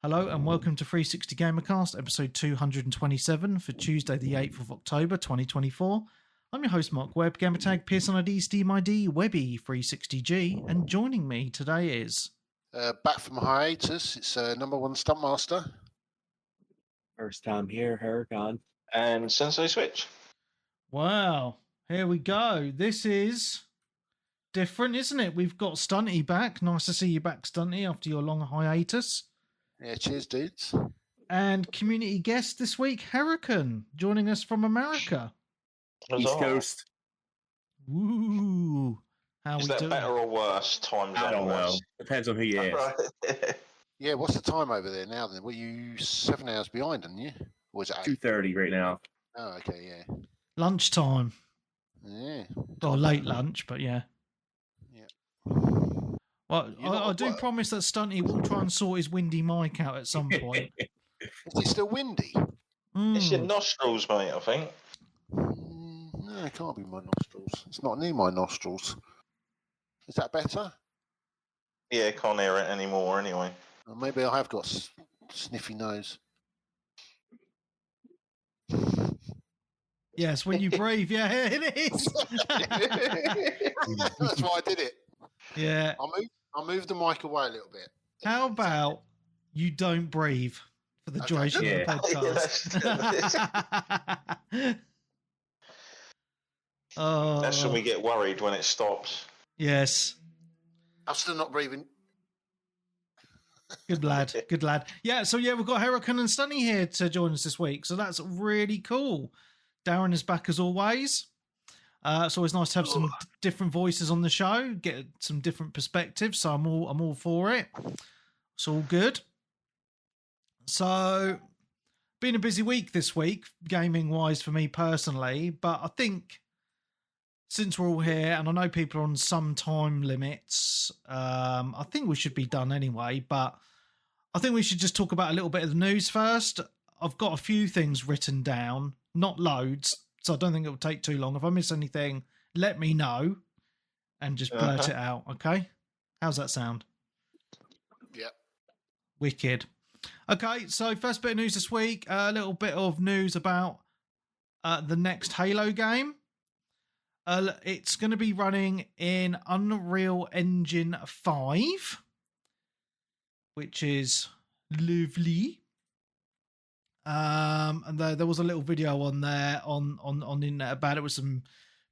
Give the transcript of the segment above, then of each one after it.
Hello and welcome to 360 Gamercast, episode 227 for Tuesday, the 8th of October, 2024. I'm your host, Mark Webb, gamertag Pearson ID, Steam ID, Webby 360G, and joining me today is... back from hiatus, it's number one Stuntmaster. First time here, Herrehkhan. And Sensei Switch. Wow, here we go. This is different, isn't it? We've got Stunty back. Nice to see you back, Stunty, after your long hiatus. Yeah, cheers, dudes. And community guest this week, Herrehkhan, joining us from America. East Coast. Woo! How Is we that doing? better or worse? Time zone. I don't know. Depends on who you ask. Yeah, what's the time over there now then? Were you 7 hours behind, didn't you? Or was it 8? 2:30 right now. Oh, okay, yeah. Lunchtime. Yeah. Or late lunch, but yeah. Yeah. Well, You're not I at do work. promise that Stunty will try and sort his windy mic out at some point. Is it still windy? It's your Mm. nostrils, mate, I think. No, it can't be my nostrils. It's not near my nostrils. Is that better? Yeah, can't hear it anymore anyway. Or maybe I have got sniffy nose. Yes, when you breathe, yeah, it is. That's why I did it. Yeah. I'll move the mic away a little bit. How about you don't breathe for the Okay. duration Yeah. of the podcast? Oh, That's when we get worried when it stops. yes. I'm still not breathing. Good lad. Good lad. Yeah, so yeah, we've got Herrehkhan and Stunty here to join us this week. So that's really cool. Darren is back as always. It's always nice to have some different voices on the show, get some different perspectives. So I'm all for it. It's all good. So, been a busy week this week, gaming wise for me personally. But I think since we're all here, and I know people are on some time limits, I think we should be done anyway. But I think we should just talk about a little bit of the news first. I've got a few things written down, not loads, so I don't think it will take too long. If I miss anything, let me know and just blurt it out, okay? How's that sound? Yeah. Wicked. Okay, so first bit of news this week, a little bit of news about the next Halo game. It's going to be running in Unreal Engine 5, which is lovely. And there was a little video on there on the internet about it with some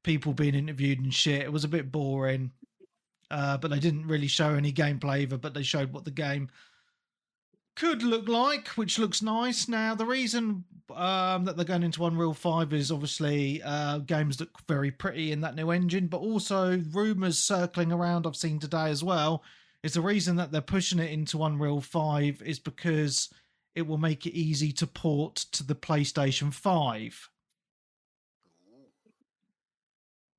people being interviewed and shit. It was a bit boring, but they didn't really show any gameplay either, but they showed what the game could look like, which looks nice. Now, the reason that they're going into Unreal 5 is obviously games look very pretty in that new engine, but also rumours circling around I've seen today as well is the reason that they're pushing it into Unreal 5 is because it will make it easy to port to the PlayStation 5.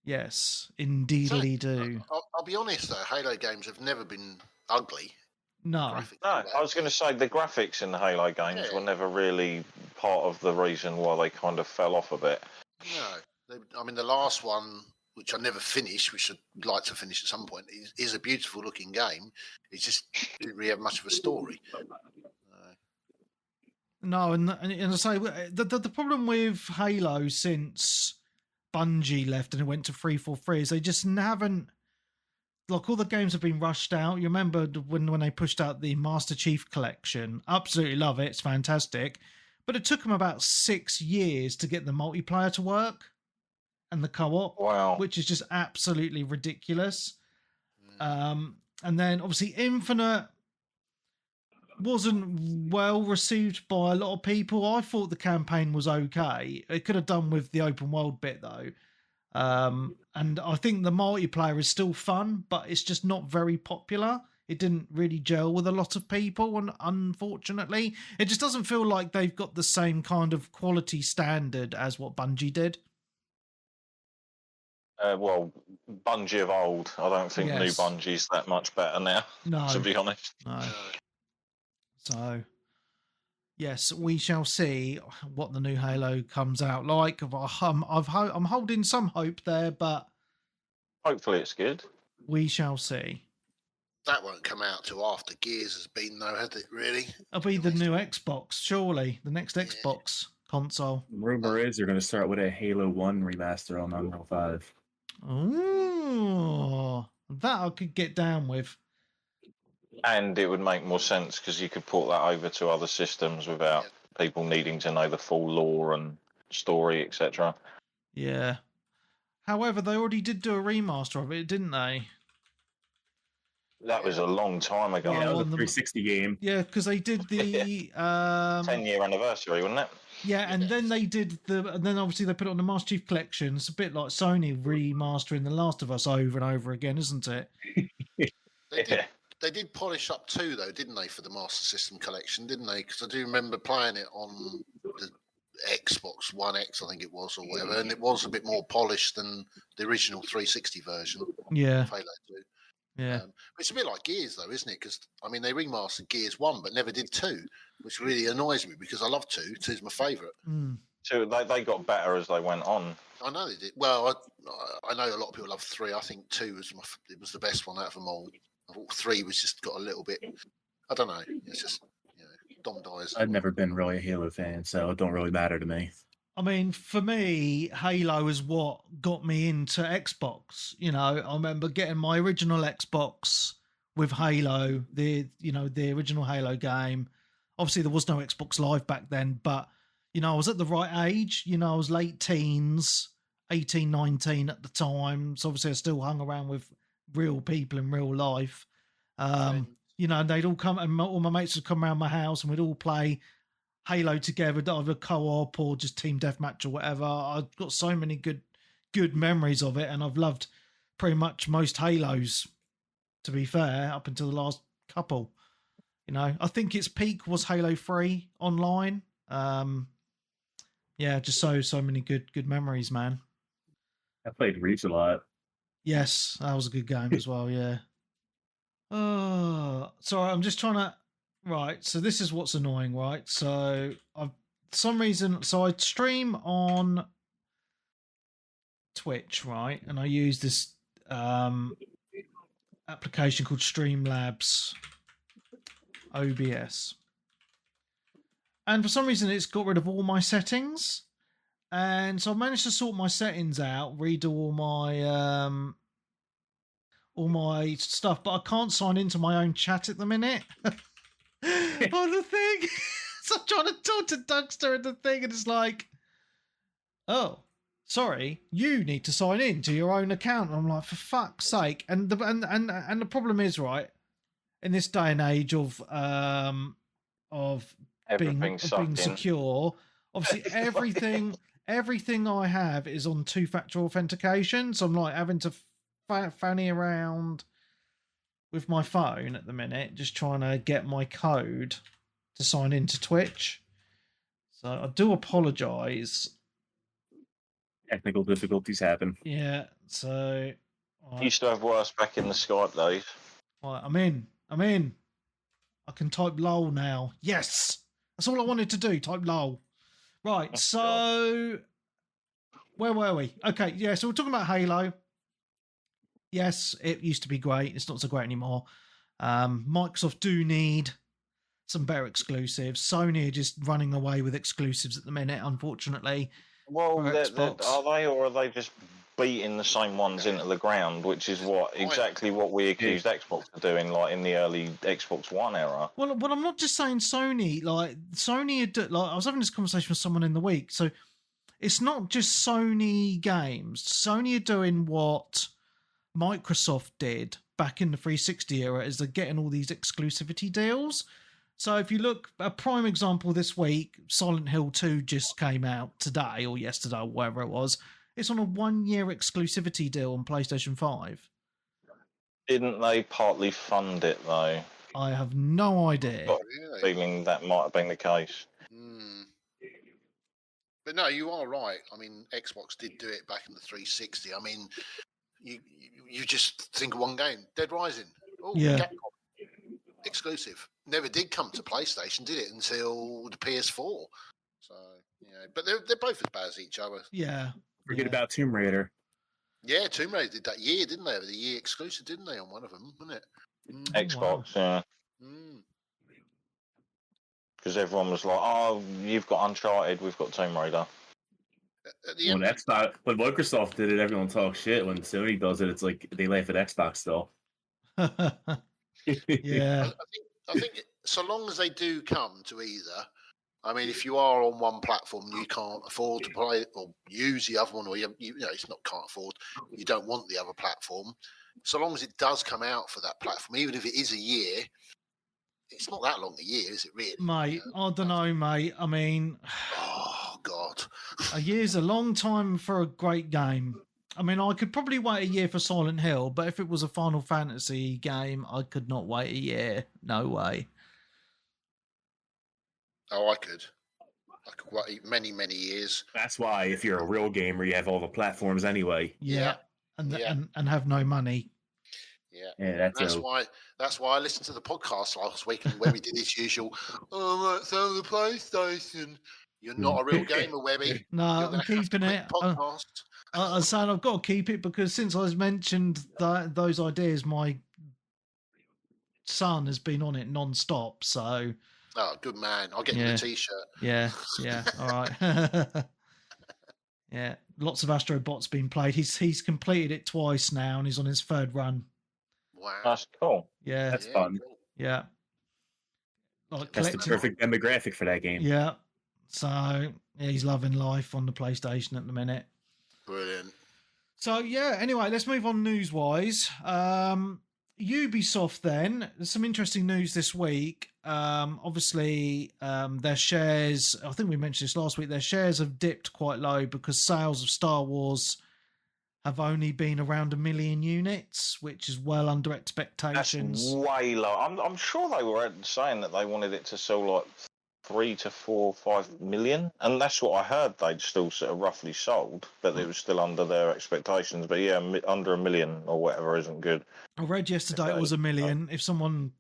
Yes, indeedly do. I'll be honest though, Halo games have never been ugly. No. Graphically. No, I was going to say the graphics in the Halo games Yeah. were never really part of the reason why they kind of fell off a bit. No, I mean the last one, which I never finished, which I'd like to finish at some point, is a beautiful looking game. It just didn't really have much of a story. No, and I say the problem with Halo since Bungie left and it went to 343 is they just haven't, like, all the games have been rushed out. You remember when they pushed out the Master Chief Collection? Absolutely love it. It's fantastic. But it took them about 6 years to get the multiplayer to work and the co-op, Wow. which is just absolutely ridiculous. And then obviously Infinite wasn't well received by a lot of people. I thought the campaign was okay. It could have done with the open world bit though. And I think the multiplayer is still fun, but it's just not very popular. It didn't really gel with a lot of people, and unfortunately, it just doesn't feel like they've got the same kind of quality standard as what Bungie did. Well, Bungie of old. I don't think Yes. new Bungie's that much better now, No, to be honest. no. So, yes, we shall see what the new Halo comes out like. I'm holding some hope there, but Hopefully it's good. we shall see. That won't come out till after Gears has been, though, has it? Really? It'll be the new Xbox, surely. The next Xbox console. Rumor is they're going to start with a Halo 1 remaster on Unreal 5. Oh, that I could get down with. And it would make more sense because you could port that over to other systems without people needing to know the full lore and story, etc. Yeah. However, they already did do a remaster of it, didn't they? That was a long time ago. Yeah, that was a 360 game. Yeah, because they did the 10-year anniversary, wasn't it? Yeah, and then they did and then obviously they put it on the Master Chief Collection. It's a bit like Sony remastering The Last of Us over and over again, isn't it? They did polish up 2, though, didn't they, for the Master System Collection, didn't they? Because I do remember playing it on the Xbox One X, I think it was, or whatever, and it was a bit more polished than the original 360 version. Yeah. Of Halo 2. Yeah. It's a bit like Gears, though, isn't it? Because, I mean, they remastered Gears 1, but never did 2, which really annoys me because I love 2. 2's my favourite. So they got better as they went on. I know they did. Well, I know a lot of people love 3. I think 2 was the best one out of them all. I thought 3 was just got a little bit. I don't know. It's just Dom dies. I've never been really a Halo fan, so it don't really matter to me. I mean, for me, Halo is what got me into Xbox. You know, I remember getting my original Xbox with Halo, the original Halo game. Obviously, there was no Xbox Live back then, but, I was at the right age. I was late teens, 18, 19 at the time. So obviously I still hung around with real people in real life. And they'd all come, and all my mates would come around my house and we'd all play Halo together, either co-op or just team deathmatch or whatever. I've got so many good memories of it, and I've loved pretty much most Halos, to be fair, up until the last couple. I think its peak was Halo 3 online. Just so many good memories, man. I played Reach a lot. Yes, that was a good game as well, yeah. Oh, sorry, I'm just trying to... Right, so this is what's annoying, right? So, for some reason, I stream on Twitch, right? And I use this application called Streamlabs OBS. And for some reason, it's got rid of all my settings. And so I managed to sort my settings out, redo all my stuff, but I can't sign into my own chat at the minute. On the thing. So I'm trying to talk to Dougster and the thing, and it's like, oh, sorry, you need to sign in to your own account. And I'm like, for fuck's sake. And the problem is, right, in this day and age of being secure, obviously everything I have is on 2-factor authentication. So I'm like having to fanny around with my phone at the minute, just trying to get my code to sign into Twitch. So I do apologise. Technical difficulties happen. Yeah, so... Used to have worse back in the Skype days. Right, I'm in. I can type LOL now. Yes! That's all I wanted to do, type LOL. Right, so... Where were we? Okay, yeah, so we're talking about Halo. Yes, it used to be great. It's not so great anymore. Microsoft do need some better exclusives. Sony are just running away with exclusives at the minute, unfortunately. Well, are they, or are they just beating the same ones into the ground, which is exactly what we accused Xbox of doing, like in the early Xbox One era? Well, I'm not just saying Sony. Like Sony, I was having this conversation with someone in the week. So it's not just Sony games. Sony are doing what Microsoft did back in the 360 era, is they're getting all these exclusivity deals. So if you look, a prime example this week, Silent Hill 2 just came out today or yesterday or whatever it was. It's on a 1-year exclusivity deal on PlayStation 5. Didn't they partly fund it though? I have no idea. Got a feeling that might have been the case. But no, you are right. I mean, Xbox did do it back in the 360. I mean, you just think of one game, Dead Rising. Oh, yeah. Capcom. Exclusive. Never did come to PlayStation, did it, until the PS4. So, but they're both as bad as each other. Yeah. Forget about Tomb Raider. Yeah, Tomb Raider did that year, didn't they? The year exclusive, didn't they, on one of them, wasn't it? Xbox, yeah. Because everyone was like, "Oh, you've got Uncharted, we've got Tomb Raider." When Xbox, when Microsoft did it, everyone talks shit. When Sony does it, it's like they laugh at Xbox still. Yeah. I think so long as they do come to either, I mean, if you are on one platform, you can't afford to play or use the other one, or you know, it's not can't afford. You don't want the other platform. So long as it does come out for that platform, even if it is a year, it's not that long a year, is it really? Mate, I don't know, mate. I mean, oh God, a year's a long time for a great game. I mean, I could probably wait a year for Silent Hill, but if it was a Final Fantasy game, I could not wait a year. No way. Oh, I could wait many years. That's why if you're a real gamer, you have all the platforms anyway. Yeah. And have no money. Yeah, that's why I listened to the podcast last week and Webby did his usual. Oh, that's on the PlayStation. You're not a real gamer, Webby. No, I'm keeping it. I'm saying I've got to keep it because since I mentioned those ideas, my son has been on it non-stop. So, oh, good man! I'll get you a T-shirt. Yeah. All right. Yeah, lots of Astro Bot's been played. He's completed it twice now, and he's on his third run. Wow, that's cool. Yeah, that's fun. Cool. Yeah, like that's the perfect demographic for that game. Yeah, so he's loving life on the PlayStation at the minute. Brilliant. So yeah, anyway, let's move on news-wise. Ubisoft then, there's some interesting news this week. Obviously, their shares, I think we mentioned this last week, their shares have dipped quite low because sales of Star Wars have only been around 1 million units, which is well under expectations. That's way low. I'm sure they were saying that they wanted it to sell like 3 to 4, 5 million, and that's what I heard they'd still sort of roughly sold, but it was still under their expectations. But yeah, under 1 million or whatever isn't good. I read yesterday it was 1 million. If someone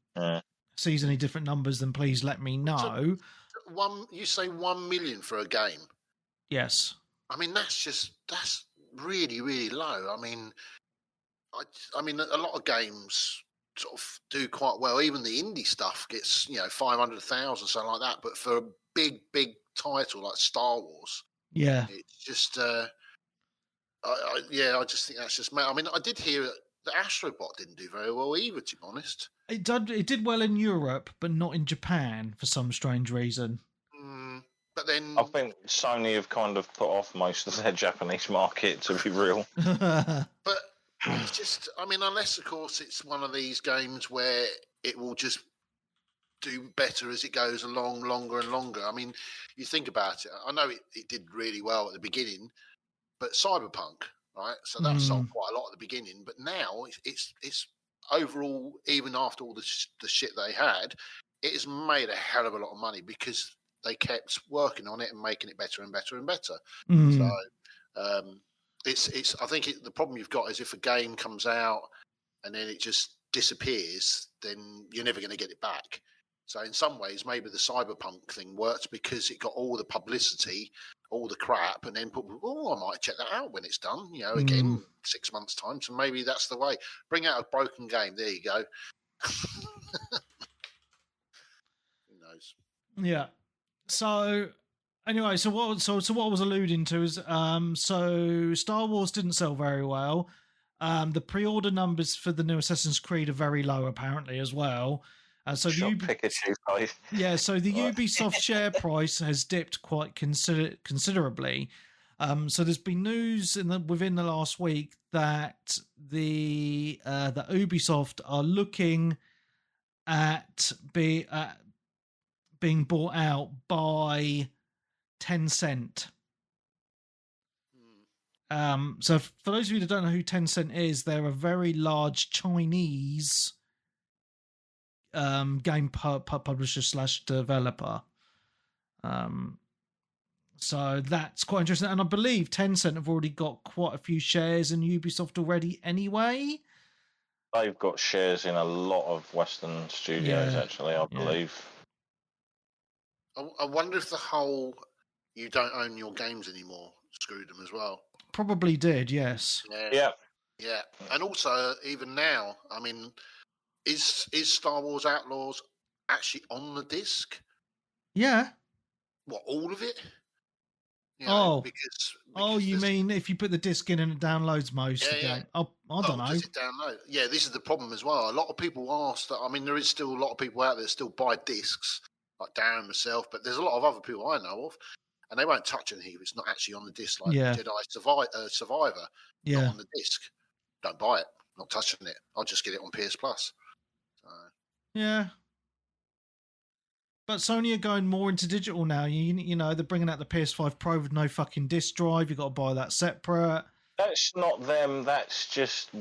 sees any different numbers, then please let me know. You say 1 million for a game? Yes. I mean, that's really low. I mean, a lot of games sort of do quite well. Even the indie stuff gets 500,000, something like that. But for a big title like Star Wars, it's just I just think that's just. I mean, I did hear that Astrobot didn't do very well either, to be honest. It did well in Europe, but not in Japan for some strange reason. But then I think Sony have kind of put off most of their Japanese market, to be real. But it's just, I mean, unless of course it's one of these games where it will just do better as it goes along, longer and longer. I mean, you think about it. I know it did really well at the beginning, but Cyberpunk, right? So that sold quite a lot at the beginning, but now it's overall, even after all the shit they had, it has made a hell of a lot of money because they kept working on it and making it better and better and better. So it's. I think the problem you've got is if a game comes out and then it just disappears, then you're never going to get it back. So in some ways, maybe the Cyberpunk thing worked because it got all the publicity, all the crap, and then people, I might check that out when it's done. Again, 6 months' time. So maybe that's the way. Bring out a broken game. There you go. Who knows? Yeah. So anyway, so what I was alluding to is so Star Wars didn't sell very well. The pre-order numbers for the new Assassin's Creed are very low apparently as well. So Pikachu, guys. Yeah, so the Ubisoft share price has dipped quite considerably. So there's been news within the last week that that Ubisoft are looking at being bought out by Tencent. So for those of you that don't know who Tencent is, they're a very large Chinese game publisher / developer. So that's quite interesting. And I believe Tencent have already got quite a few shares in Ubisoft already anyway. They've got shares in a lot of Western studios, actually, I believe. I wonder if the whole you don't own your games anymore screwed them as well. Probably did, yes. Yeah. And also, even now, I mean, Is Star Wars Outlaws actually on the disc? Yeah. What, all of it? You Oh. because You mean if you put the disc in and it downloads most of the game? I don't know. Does it download? Yeah, this is the problem as well. A lot of people ask that. I mean, there is still a lot of people out there that still buy discs, like Darren, myself, but there's a lot of other people I know of, and they won't touch anything if it's not actually on the disc, like Jedi Survivor, not on the disc. Don't buy it. Not touching it. I'll just get it on PS Plus. Yeah. But Sony are going more into digital now. You know, they're bringing out the PS5 Pro with no fucking disc drive. You've got to buy that separate. That's not them. That's just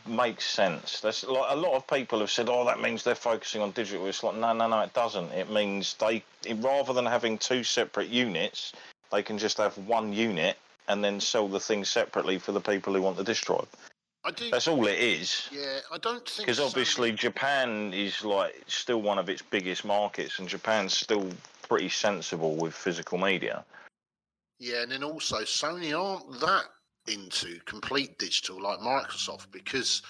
makes sense. That's like a lot of people have said, "Oh, that means they're focusing on digital." It's like, no, it doesn't. It means rather than having two separate units, they can just have one unit and then sell the thing separately for the people who want the disc drive. That's all it is. Yeah, I don't think because obviously Japan is like still one of its biggest markets, and Japan's still pretty sensible with physical media. Yeah, and then also Sony aren't that into complete digital like Microsoft, because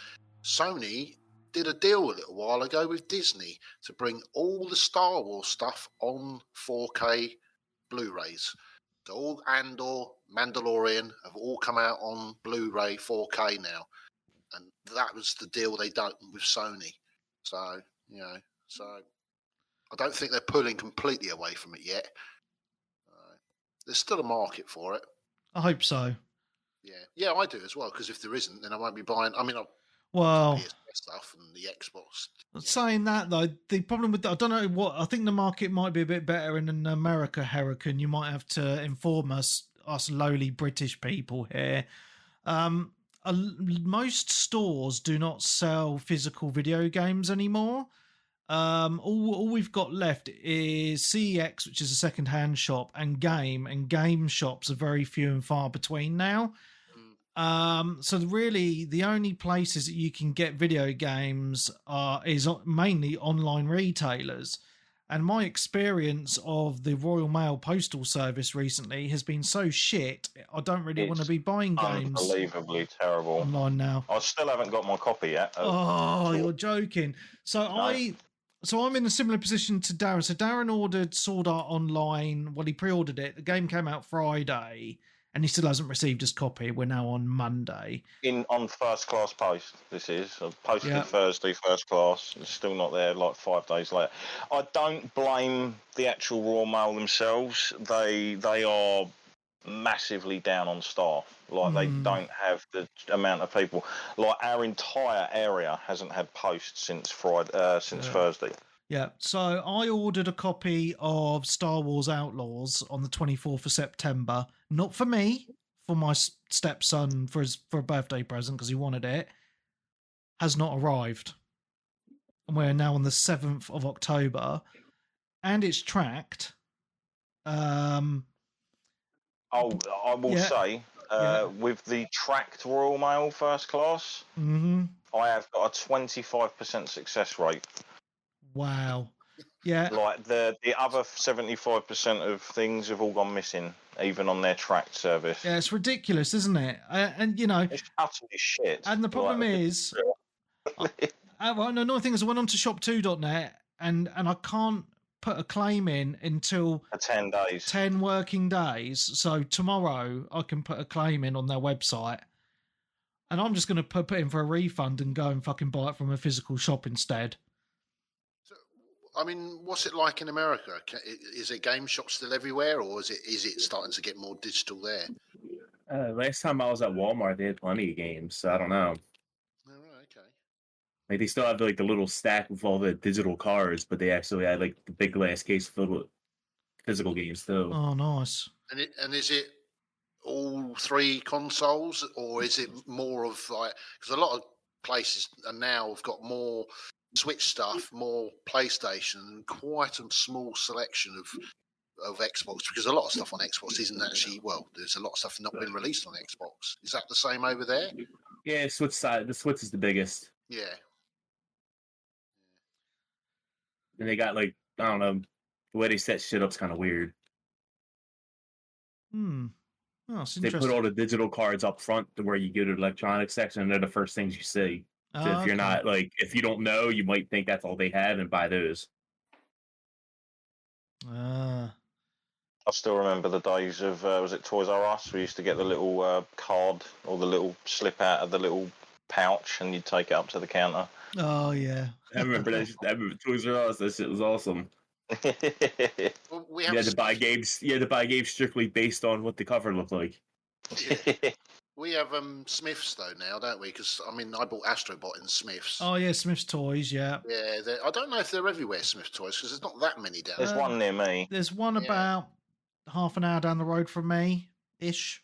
Sony did a deal a little while ago with Disney to bring all the Star Wars stuff on 4K Blu-rays. So all Andor, Mandalorian have all come out on Blu-ray 4K now. And that was the deal they done with Sony. So, I don't think they're pulling completely away from it yet. There's still a market for it. I hope so. Yeah, I do as well, because if there isn't, then I won't be buying. I mean, PS stuff and the Xbox. Saying that, though, the problem with I don't know what, I think the market might be a bit better in America, Herrehkhan. You might have to inform us lowly British people here. Most stores do not sell physical video games anymore. All we've got left is CEX, which is a second-hand shop, and game shops are very few and far between now. So really, the only places that you can get video games is mainly online retailers. And my experience of the Royal Mail Postal Service recently has been so shit, I don't really want to be buying games. Unbelievably terrible. Online now. I still haven't got my copy yet. You're joking. So I'm in a similar position to Darren. So Darren ordered Sword Art Online. Well, he pre-ordered it. The game came out Friday, and he still hasn't received his copy. We're now on Monday. On first class post, this is. I posted Thursday, first class. It's still not there, like 5 days later. I don't blame the actual Royal Mail themselves. They are massively down on staff. Like, they don't have the amount of people. Like, our entire area hasn't had post since Thursday. Yeah, so I ordered a copy of Star Wars Outlaws on the 24th of September. Not for me, for my stepson for a birthday present because he wanted it. Has not arrived. And we're now on the 7th of October. And it's tracked. I will say, with the tracked Royal Mail first class, I have got a 25% success rate. Wow. Yeah. Like the other 75% of things have all gone missing, even on their tracked service. Yeah, it's ridiculous, isn't it? And, you know... It's utterly shit. And the problem is... another thing is I went on to shop2.net and I can't put a claim in until... 10 days. 10 working days. So tomorrow I can put a claim in on their website. And I'm just going to put in for a refund and go and fucking buy it from a physical shop instead. I mean, what's it like in America? Is it game shops still everywhere, or is it starting to get more digital there? Last time I was at Walmart, they had plenty of games, so I don't know. Oh, right, okay. Like, they still have like the little stack with all the digital cards, but they actually had like the big glass case filled with physical games too. Oh, nice. And is it all three consoles, or is it more of like, because a lot of places are now have got more Switch stuff, more PlayStation, and quite a small selection of Xbox, because a lot of stuff on Xbox isn't actually, well, there's a lot of stuff not been released on Xbox. Is that the same over there? Yeah, the Switch is the biggest. Yeah. And they got like, I don't know, the way they set shit up's kind of weird. Oh, it's they put all the digital cards up front to where you go to the electronics section, and they're the first things you see. So if you're okay. not like, if you don't know, you might think that's all they have and buy those. Ah. I still remember the days of was it Toys R Us? We used to get the little card or the little slip out of the little pouch, and you'd take it up to the counter. Oh yeah. I remember that. I remember Toys R Us. That shit was awesome. Well, we You have had to buy games. You had to buy games strictly based on what the cover looked like. yeah. We have Smiths though now, don't we? Because I mean, I bought Astrobot in Smiths. Oh yeah, Smith's Toys. Yeah. Yeah, I don't know if they're everywhere, Smith Toys, because there's not that many down There's there. one near me. There's one Yeah. about half an hour down the road from me, ish.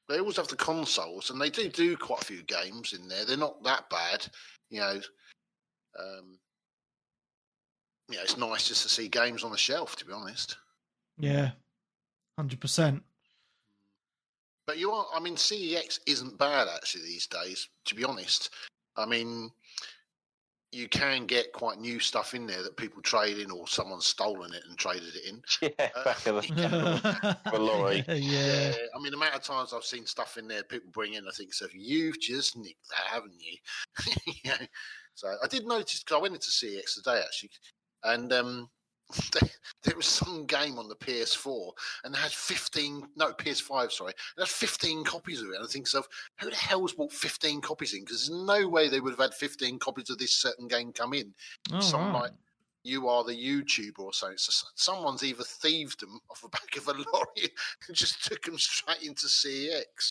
They always have the consoles, and they do quite a few games in there. They're not that bad, you know. It's nice just to see games on the shelf, to be honest. Yeah, 100%. But I mean, CEX isn't bad actually these days, to be honest. I mean, you can get quite new stuff in there that people trade in, or someone's stolen it and traded it in. Yeah, back of the lorry. Yeah. I mean, the amount of times I've seen stuff in there people bring in, I think, so you've just nicked that, haven't you? So I did notice, because I went into CEX today actually, and there was some game on the PS4 and they had PS5, sorry. They had 15 copies of it. And I think, so who the hell's bought 15 copies in? Because there's no way they would have had 15 copies of this certain game come in. Like, You Are the YouTuber or something. So someone's either thieved them off the back of a lorry and just took them straight into CEX.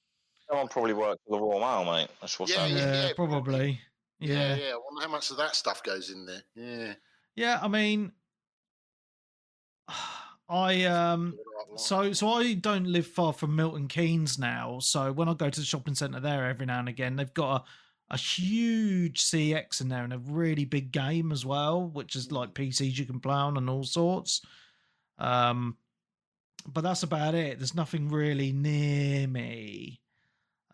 Someone probably worked for the Royal Mail, mate. That's what's happening. Yeah, probably. Yeah. I wonder how much of that stuff goes in there. Yeah. Yeah, I mean, so I don't live far from Milton Keynes now. So when I go to the shopping centre there every now and again, they've got a huge CX in there and a really big game as well, which is like PCs you can play on and all sorts. But that's about it. There's nothing really near me.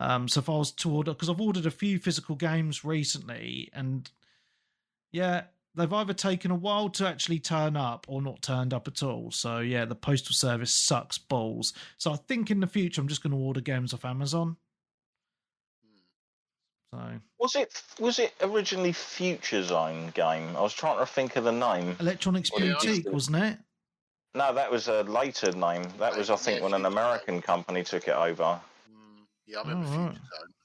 So if I was to order, because I've ordered a few physical games recently, and yeah, they've either taken a while to actually turn up or not turned up at all. So yeah, the postal service sucks balls. So I think in the future I'm just going to order games off Amazon. So was it originally Future Zone game? I was trying to think of the name. Electronics Boutique, wasn't it? No, that was a later name. That was, I think, when an American company took it over. Yeah, I remember Future Zone.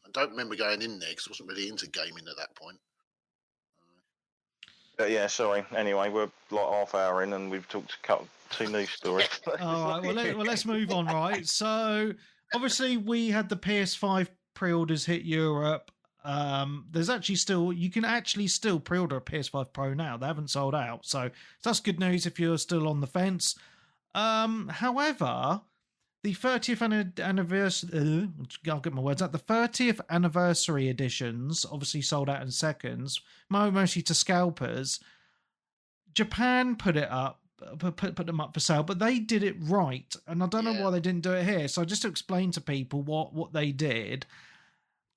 I don't remember going in there because I wasn't really into gaming at that point. But yeah, sorry. Anyway, we're like half hour in and we've talked two news stories. All right, well, let's move on, right? So, obviously, we had the PS5 pre-orders hit Europe. There's actually you can actually still pre-order a PS5 Pro now. They haven't sold out. So, that's good news if you're still on the fence. However, the 30th anniversary, I'll get my words out. The 30th anniversary editions obviously sold out in seconds, mostly to scalpers. Japan put them up for sale, but they did it right, and I don't know why they didn't do it here. So just to explain to people what they did,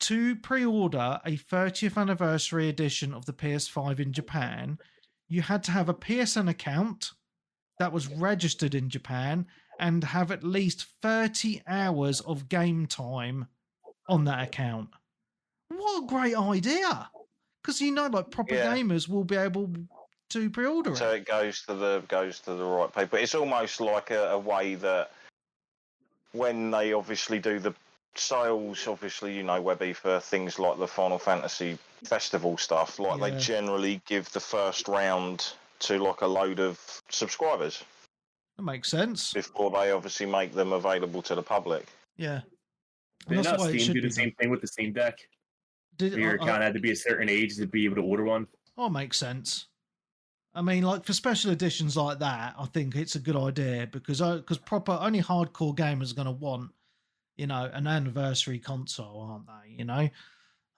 to pre-order a 30th anniversary edition of the PS5 in Japan, you had to have a PSN account that was registered in Japan and have at least 30 hours of game time on that account. What a great idea! Because like proper gamers will be able to pre-order it. So it goes to the right people. It's almost like a way that when they obviously do the sales, obviously, Webby, for things like the Final Fantasy Festival stuff, they generally give the first round to like a load of subscribers. That makes sense. Before they obviously make them available to the public. Yeah. Did not Steam do the same thing with the Steam Deck? Your account had to be a certain age to be able to order one? Oh, makes sense. I mean, like for special editions like that, I think it's a good idea because proper only hardcore gamers are going to want, an anniversary console, aren't they?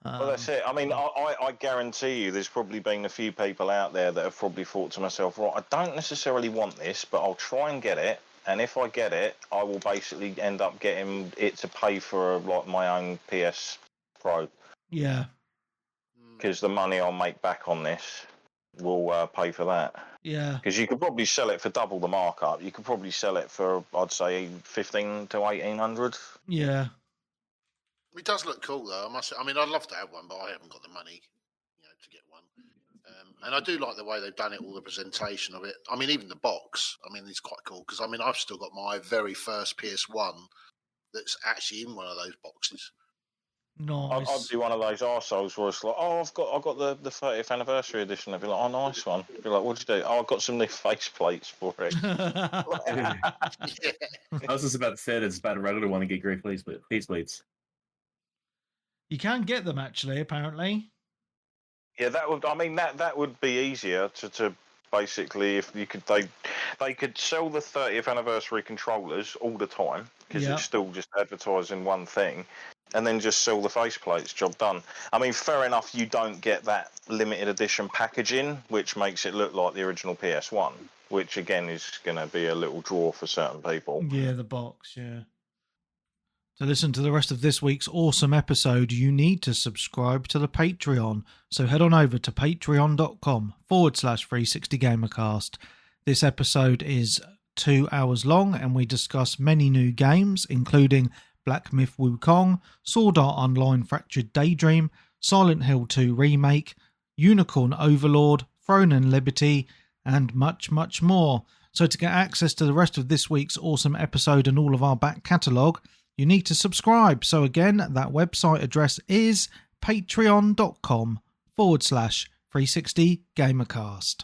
Well, that's it. I mean, I guarantee you there's probably been a few people out there that have probably thought to myself, right, I don't necessarily want this, but I'll try and get it. And if I get it, I will basically end up getting it to pay for my own PS Pro. Yeah. Because the money I'll make back on this will pay for that. Yeah. Because you could probably sell it for double the markup. You could probably sell it for, I'd say, 1,500 to 1,800. Yeah. It does look cool, though. I mean, I'd love to have one, but I haven't got the money, to get one. And I do like the way they've done it, all the presentation of it. I mean, even the box. I mean, it's quite cool because I mean, I've still got my very first PS1 that's actually in one of those boxes. Nice. I'd be one of those arseholes where it's like, oh, I've got the 30th anniversary edition. I'd be like, oh, nice one. I'd be like, what'd you do? Oh, I've got some new face plates for it. Yeah. I was just about to say that it's about a regular one to get great face plates. You can get them actually, apparently. Yeah, that would be easier to basically, if you could, they could sell the 30th anniversary controllers all the time because it's still just advertising one thing, and then just sell the faceplates. Job done. I mean, fair enough, you don't get that limited edition packaging, which makes it look like the original PS1, which again is going to be a little draw for certain people. Yeah, the box, yeah. To listen to the rest of this week's awesome episode, you need to subscribe to the Patreon. So head on over to patreon.com/360gamercast. This episode is 2 hours long and we discuss many new games, including Black Myth Wukong, Sword Art Online Fractured Daydream, Silent Hill 2 Remake, Unicorn Overlord, Throne and Liberty, and much, much more. So to get access to the rest of this week's awesome episode and all of our back catalogue, you need to subscribe. So again, that website address is patreon.com/360gamercast.